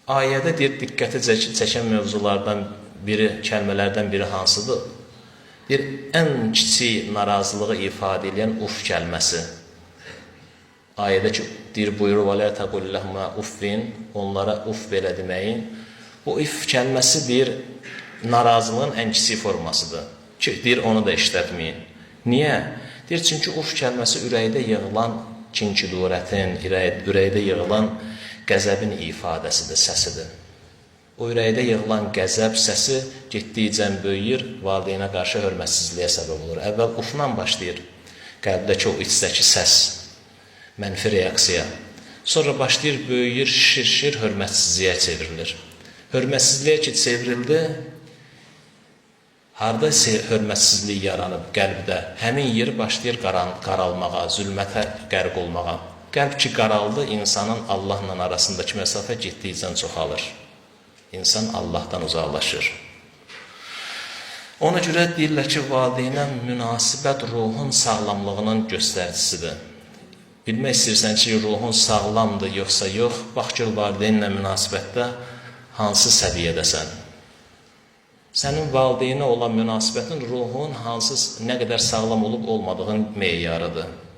Ayədə deyir, diqqəti çəkən mövzulardan biri, kəlmələrdən biri hansıdır? Deyir, ən kiçik narazılığı ifadə edən uf kəlməsi. Ayədə ki, deyir, buyurur, وَلَا تَقُلْ لَهُمَا اُفِّنْ onlara uf belə deməyin. Bu uf kəlməsi deyir, narazılığın ən kiçik formasıdır. Ki, deyir, onu da işlətməyin. Niyə? Deyir, çünki uf kəlməsi ürəkdə yığılan kin-kudurətin, ürəkdə yığılan qəzəbin ifadəsidir, səsidir. O ürəkdə yığılan qəzəb səsi getdikcə böyüyür, valideynə qarşı hörmətsizliyə səbəb olur. Əvvəl ufla başlayır qəlbdəki o içdəki səs, mənfi reaksiya. Sonra başlayır, böyüyür, şişir, hörmətsizliyə çevrilir. Hörmətsizliyə ki, çevrildi, harada hörmətsizlik yaranıb qəlbdə, həmin yer başlayır qaralmağa, zülmətə qərq olmağa. Qəlb ki, qaraldı, insanın Allahla arasındakı məsafə getdikcə çoxalır. İnsan Allahdan uzaqlaşır. Ona görə deyirlər ki, valideynə münasibət ruhun sağlamlığının göstəricisidir. Bilmək istəyirsən ki, ruhun sağlamdır, yoxsa yox, bax ki, valideynlə münasibətdə hansı səviyyədəsən? Sənin valideynə olan münasibətin ruhun nə qədər sağlam olub olmadığın meyarıdır.